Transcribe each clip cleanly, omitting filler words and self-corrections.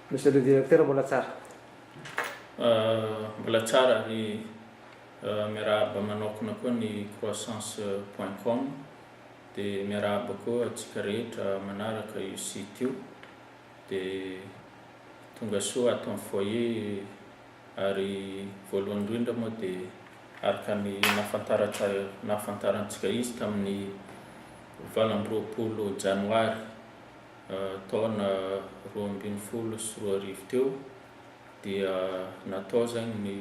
Monsieur le Directeur, mbola tsara. Mbola tsara ary miarahaba manokana koa ny croissance.com dia miarahaba koa atsika rehetra manaraka io site io dia tonga soa ato amin'ny foyer ary voalohany indrindra moa dia araka ny nahafantarantsika izy tamin'ny 20 janoary taona 2024 teo dia natao zany ny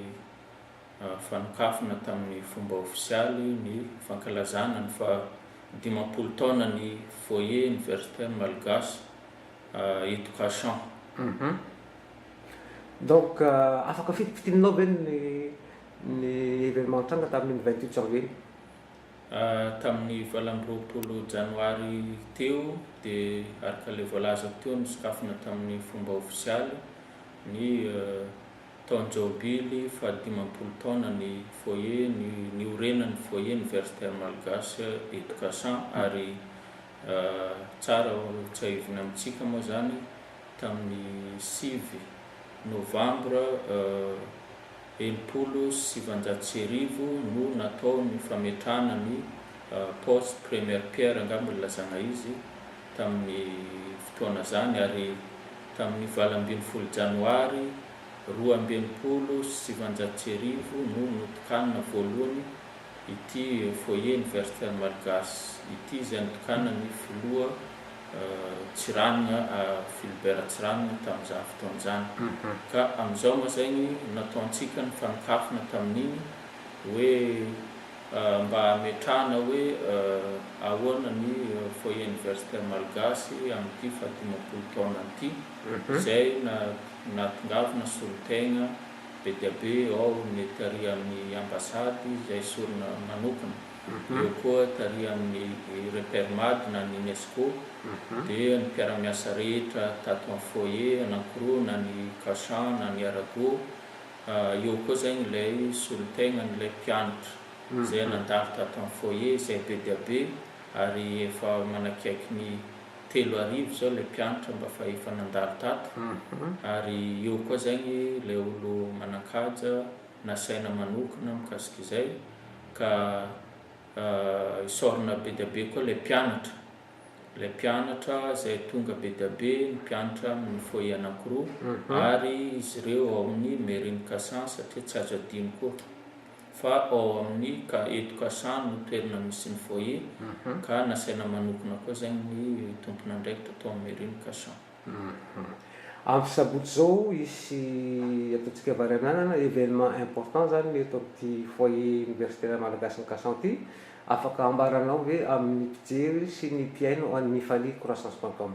fanokafana tamin'ny fomba ofisialy ny fankalazana ny 50 taona ny Foyer Universitaire Malgache eto Cachan. Donc afaka fitifitinao ve ny événement tonga tamin'ny 28 janvier tamin'ny 20 janoary teo dia araka le voalaza teo ny sokafana tamin'ny fomba ofisialy ny taonjobily 50 taona ny foyer ny orenan'ny Foyer Universitaire Malgache eto Cachan ary tsara tsy ahivina amintsika moa zany tamin'ny 6 novembre 1700 no natao ny fametrahana ny poste première pierre angamba ilazana izy tamin'ny fotoana zany ary tamin'ny 20 janoary 2700 no notokanina voalohany ity Foyer Universitaire Malgache ity izay notokana ny filoha Tsiranina Philibert Tsiranina tamin'izany fotoana zany ka amin'izao moa zany nataontsika ny fanokafana tamin'iny hoe mba hametrahana hoe ahoana ny Foyer Universitaire Malgache amin'ity 50 taona ity izay natongavana solotegna be dia be ao ny tary amin'ny ambasady izay sorona manokana eo koa tary amin'ny repermady na ny UNESCO dia ny mpiara-miasa rehetra tato amin'ny foyer anankiroa na ny Cachan na ny Arago eo koa zany ilay solotegna n'ilay mpianatra izay nandalo tato amin'ny foyer izay be dia be ary efa manakaiky ny 3 zao ilay mpianatra mba fa efa nandalo tato ary eo koa zany ilay olo manankaja nasaina manokana mikasika izay ka isorona be dia be koa ilay mpianatra izay tonga be dia be ny mpianatra amin'ny foyer anankiroa ary izy ireo ao amin'ny mairie Cachan satria tsy azo adino koa fa ao amin'ny eto Cachan no toerana misy ny foyer ka nasaina manokana koa zany ny tompon'andraikitra tao amin'ny mairie Cachan. Amin'ny sabotsy zao isy ataontsika varenanana événement important zany eto amin'ity Foyer Universitaire Malgache ny Cachan ity afaka ambaranao hoe amin'ny mpijery sy ny mpiaino ny faly croissance.com.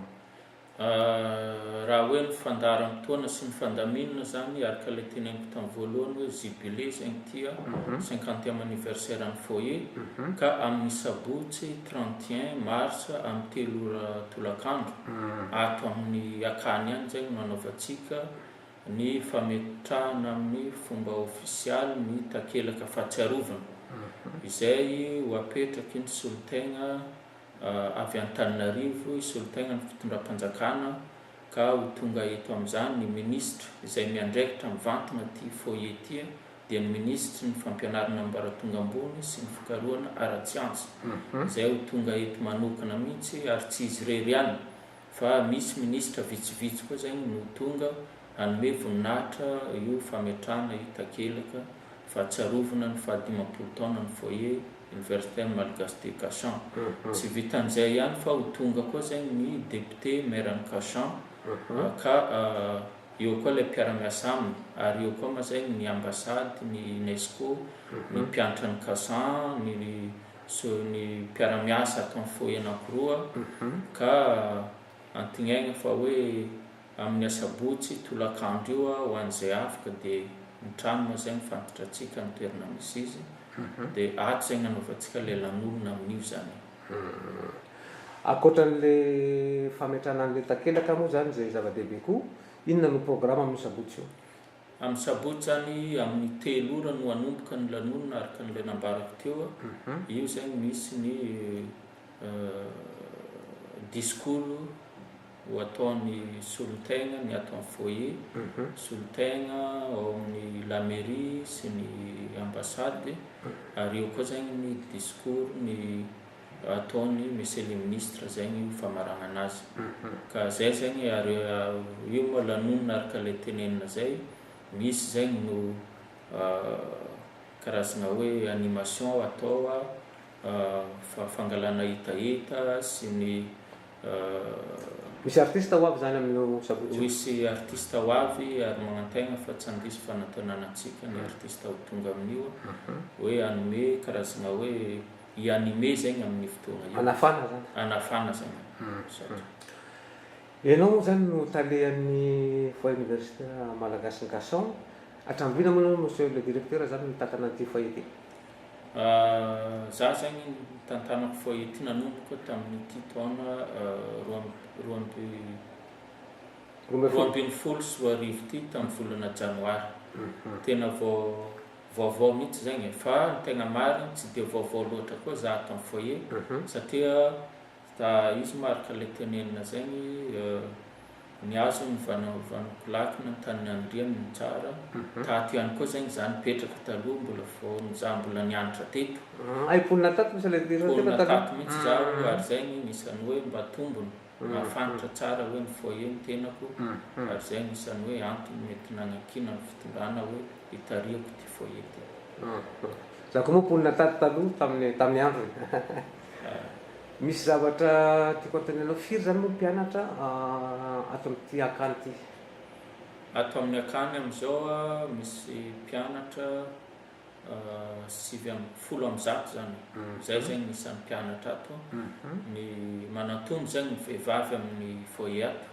Raha hoe ny fandaran'ny taona sy ny fandaminana zany araka ilay teneniko tamin'ny voalohany hoe jubilé zany tia 50e anniversaire ny foyer ka amin'ny sabotsy 31 mars amin'ny 3 tolakandro ato amin'ny akany any zany nanaovantsika ny fametrahana amin'ny fomba ofisialy ny takelaka fahatsiarovana izay ho apetraky ny solotegna avy Antananarivo solotegna ny fitondram-panjakana ka ho tonga eto amin'izany ny ministre izay miandraikitra mivantana ty foyer ty dia ny ministre ny fampianarana ambaratonga ambony sy ny fikarohana ara-tsiansa izay ho tonga eto manokana mihitsy ary tsy izy rery ihany fa misy ministre vitsivitsy koa zany no tonga hanome voninahitra io fametrahana io takelaka fahatsiarovana ny 50 taona ny Foyer Universitaire Malgache de Cachan. Tsy vitan'izay ihany fa ho tonga koa zany ny député maire ny Cachan ka eo koa ilay mpiara-miasa aminy ary eo koa ma zany ny ambasady ny UNESCO ny mpianatra ny Cachan ny mpiara-miasa atao amin'ny foyer anankiroa ka antignaina fa hoe amin'ny asabotsy tolakandro io ho an'izay afaka dia ny trano moa zany fantatra atsika ny toerana misy izy dia ato zany nanaovantsika ilay lanonana amin'io zany. Akoatran'le fametrahana an'ilay takelaka moa zany zay zava-dehibe koa inona no programme amin'ny sabotsy io? Amin'ny sabotsy zany amin'ny 3 ora no hanomboka ny lanonana araka n'ilay nambarako teo io zany misy ny discours ho ataony solon-tegna ny ato amin'ny foyer, solon-tegna ao amin'ny la mairie sy ny ambassade, ary eo koa zegny ny discours ny ataony monsieur le ministre zegny famarana anazy. Ka zay zegny ary io moa lanonina araka ilay tenenina zay, misy zegny no karazagna hoe animation atao fangalana hitahita sy ny misy artiste ho avy zany amin'ny sabotsy. Misy artiste ho avy ary magnantegna fa tsy andiso fanantenanantsika ny artiste ho tonga amin'io hoe anome karazagna hoe ianime zegny amin'ny fotoana io. Anafana zany. Anafana zegny. Ianao zany no talehan'ny Foyer Universitaire Malgache ny Cachan. Hatrambina moa monsieur le directeur zany mitatana an'ity foyer ity. Za zegny tantanako foyer ity nanomboka tamin'ity taona 2020 sy 2021 ity tamin'ny volana janoary. Tena vaovao mihitsy zegny fa ny tegna marina tsy dia vaovao loatra koa za ato amin'ny foyer satria izy maraka ilay tenenina zegny niazo ny vanokilakina ny tany andriany ny tsara taty ihany koa zegny za nipetraka taloha mbola vao za mbola nianatra teto ponina tato misy le ponina tato mihitsy zaho ary zegny nisany hoe mba tombony mafantatra tsara hoe ny foyer ny tenako ary zay nisany hoe antony mety nagnakina ny fitondrana hoe hitariako ty foyer ty. Za koa moa ponina tato taloha tamin'ny androny. Misy zavatra tiako antonenao firy zany moa mpianatra ato amin'ity akany ity? Ato amin'ny akany amizao misy mpianatra 70 zany. Zay zegny nisan'ny mpianatra ato. Ny manatombo zegny ny vehivavy amin'ny foyer ato.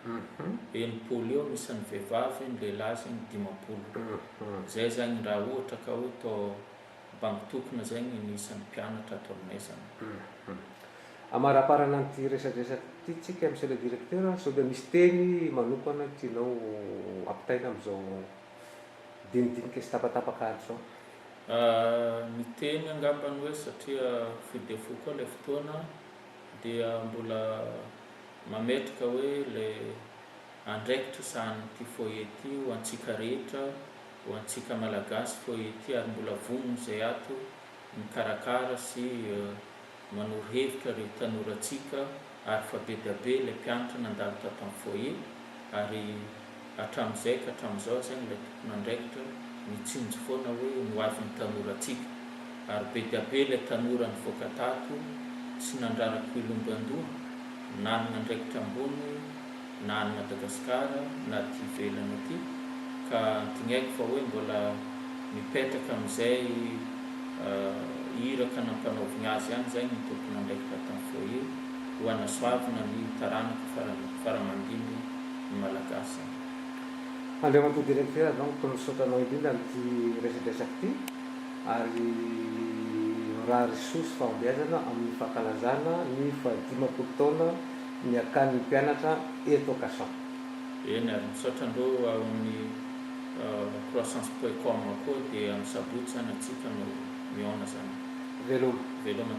Enimpolo eo nisan'ny vehivavy, ny lehilahy zegny 50. Zay zegny raha ohatra ka hoe tao bangitokona zegny nisan'ny mpianatra ato aminay zany. Amaraparana an'ity resadresaky ity tsika monsieur le directeur, sao dia misy teny manokana tianao ampitaina amin'izao dinidinika sy tapatapaka ato zao? Ny teny angambany hoe satria fidefo koa ilay fotoana dia mbola mametraka hoe ilay andraikitra sahan'ity foyer ity ho antsika rehetra, ho antsika malagasy foyer ity ary mbola vonona zay ato mikarakara sy manoro hevitra ireo tanorantsika ary fa be dia be ilay mpianatra nandalo tato amin'ny foyer ary hatramin'izay ka hatramin'izao zegny ilay tompony andraikitra mitsinjo foana hoe no avy ny tanorantsika ary be dia be ilay tanora nivoaka tato tsy nandrarako ilomban-doha na ny andraikitra ambony na ny Madagasikara na ty ivelany aty ka antignaiko fa hoe mbola mipetraka amin'izay iraka nampanaovigny azy ihany zay ny tompony andraikitra tamin'ny foyer ho anasoavina ny taranaka faramandiny ny malagasy. Andriamanto directeur donc tonosotranao indrindra amin'ity resadresaky ity ary raha risosy fahombiazana amin'ny fankalazana ny fahadimapolo taona ny akan'ny mpianatra eto Cachan. Eny ary misaotra andreo amin'ny croissance.com koa dia amin'ny sabotsy zany atsika no miona zany. Veloma.